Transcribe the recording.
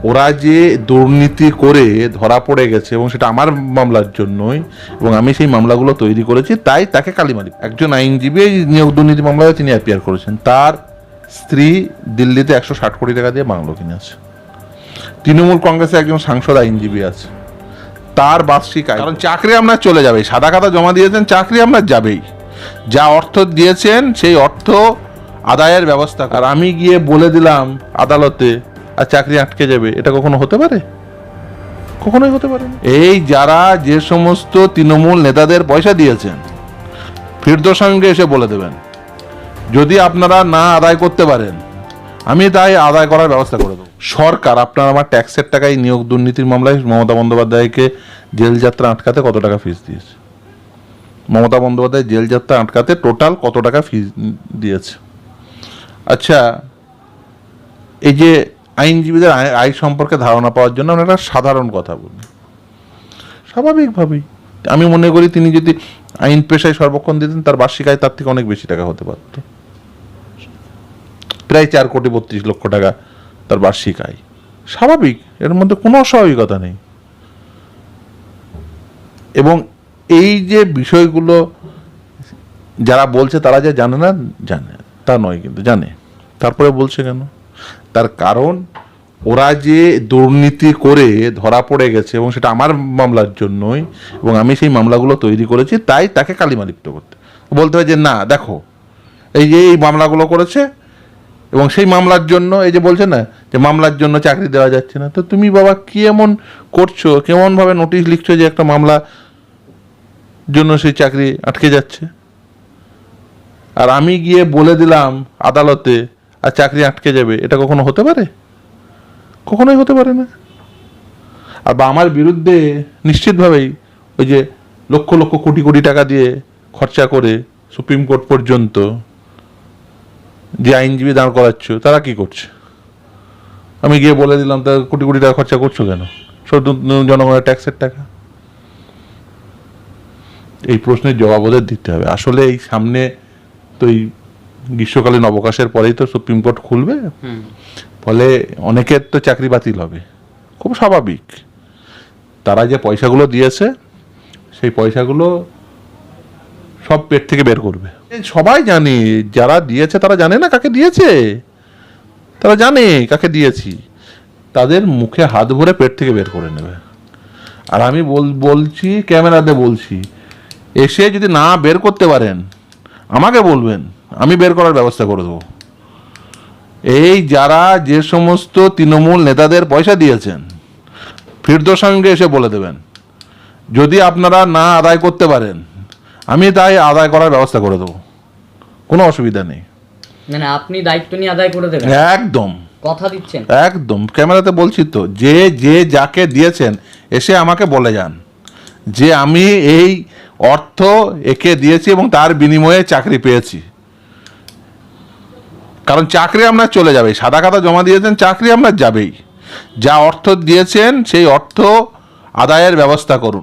ওরা যে দুর্নীতি করে ধরা পড়ে গেছে এবং সেটা আমার মামলার জন্যই, এবং আমি সেই মামলাগুলো তৈরি করেছি, তাই তাকে কালিমালি। একজন আইনজীবী এই নিয়োগ দুর্নীতি মামলায় তিনি অ্যাপিয়ার করেছেন। তার স্ত্রী দিল্লিতে 160 কোটি টাকা দিয়ে বাংলো কিনেছে। তৃণমূল কংগ্রেসে একজন সাংসদ আইনজীবী আছে, তার বার্ষিক আয়, কারণ চাকরি আপনার চলে যাবে, সাদা খাতা জমা দিয়েছেন, চাকরি আপনার যাবেই। যা অর্থ দিয়েছেন সেই অর্থ আদায়ের ব্যবস্থা। আর আমি গিয়ে বলে দিলাম আদালতে আর চাকরি আটকে যাবে, এটা কখনো হতে পারে? কখনোই হতে পারে না। এই যারা যে সমস্ত তৃণমূল নেতাদের পয়সা দিয়েছেন, ফিরদৌস শামীমকে এসে বলে দেবেন, যদি আপনারা না আদায় করতে পারেন আমি তাই আদায় করার ব্যবস্থা করে দেবো। সরকার আপনার আমার ট্যাক্সের টাকায় নিয়োগ দুর্নীতির মামলায় মমতা বন্দ্যোপাধ্যায়কে জেল যাত্রা আটকাতে কত টাকা ফিস দিয়েছে? মমতা বন্দ্যোপাধ্যায় জেল যাত্রা আটকাতে টোটাল কত টাকা ফিস দিয়েছে? আচ্ছা, এই যে আইনজীবীদের আয় সম্পর্কে ধারণা পাওয়ার জন্য আমরা একটা সাধারণ কথা বলি। স্বাভাবিকভাবেই আমি মনে করি তিনি যদি আইন পেশায় সর্বক্ষণ দিতেন, তার বার্ষিক আয় তার থেকে অনেক বেশি টাকা হতে পারত। প্রায় 4,32,00,000 টাকা তার বার্ষিক আয়। স্বাভাবিক, এর মধ্যে কোনো অস্বাভাবিকতা নেই। এবং এই যে বিষয়গুলো যারা বলছে তারা যে জানে না, জানে তা নয়, কিন্তু জানে। তারপরে বলছে কেন? তার কারণ ওরা যে দুর্নীতি করে ধরা পড়ে গেছে এবং সেটা আমার মামলার জন্যই, এবং আমি সেই মামলাগুলো তৈরি করেছি, তাই তাকে কালিমালিপ্ত করতে বলতে হয় যে না দেখো এই যে এই মামলাগুলো করেছে এবং সেই মামলার জন্য, এই যে বলছে না যে মামলার জন্য চাকরি দেওয়া যাচ্ছে না, তো তুমি বাবা কি এমন করছো, কেমনভাবে নোটিশ লিখছো যে একটা মামলা জন্য সেই চাকরি আটকে যাচ্ছে? আর আমি গিয়ে বলে দিলাম আদালতে আর চাকরি আটকে যাবে, এটা কখনো হতে পারে? কখনোই হতে পারে না। আর বা আমার বিরুদ্ধে নিশ্চিতভাবেই ওই যে লক্ষ লক্ষ কোটি কোটি টাকা দিয়ে খরচা করে সুপ্রিম কোর্ট পর্যন্ত যে আইনজীবী দাঁড় করাচ্ছ, তারা কি করছে? আমি গিয়ে বলে দিলাম তারা কোটি কোটি টাকা খরচা করছো কেন? সব জনগণের ট্যাক্সের টাকা। এই প্রশ্নের জবাব ওদের দিতে হবে। আসলে এই সামনে তো এই গ্রীষ্মকালীন অবকাশের পরেই তো সুপ্রিম কোর্ট খুলবে, ফলে অনেকের তো চাকরি বাতিল হবে, খুব স্বাভাবিক। তারা যে পয়সাগুলো দিয়েছে সেই পয়সাগুলো সব পেট থেকে বের করবে। সবাই জানে, যারা দিয়েছে তারা জানে না কাকে দিয়েছে, তারা জানে কাকে দিয়েছি, তাদের মুখে হাত ভরে পেট থেকে বের করে নেবে। আর আমি বলছি, ক্যামেরাতে বলছি, এসে যদি না বের করতে পারেন আমাকে বলবেন, আমি বের করার ব্যবস্থা করে দেবো। এই যারা যে সমস্ত তৃণমূল নেতাদের পয়সা দিয়েছেন, ফিরদৌস শামীমকে এসে বলে দেবেন, যদি আপনারা না আদায় করতে পারেন আমি তাই আদায় করার ব্যবস্থা করে দেবো, কোনো অসুবিধা নেই। মানে আপনি দায়িত্ব নিয়ে আদায় করে দেবেন? একদম, কথা দিচ্ছেন? একদম, ক্যামেরাতে বলছি তো, যে যাকে দিয়েছেন এসে আমাকে বলে যান যে আমি এই অর্থ একে দিয়েছি এবং তার বিনিময়ে চাকরি পেয়েছি। কারণ চাকরি আপনার চলে যাবে, সাদা খাতা জমা দিয়েছেন, চাকরি আপনার যাবেই। যা অর্থ দিয়েছেন সেই অর্থ আদায়ের ব্যবস্থা করুন।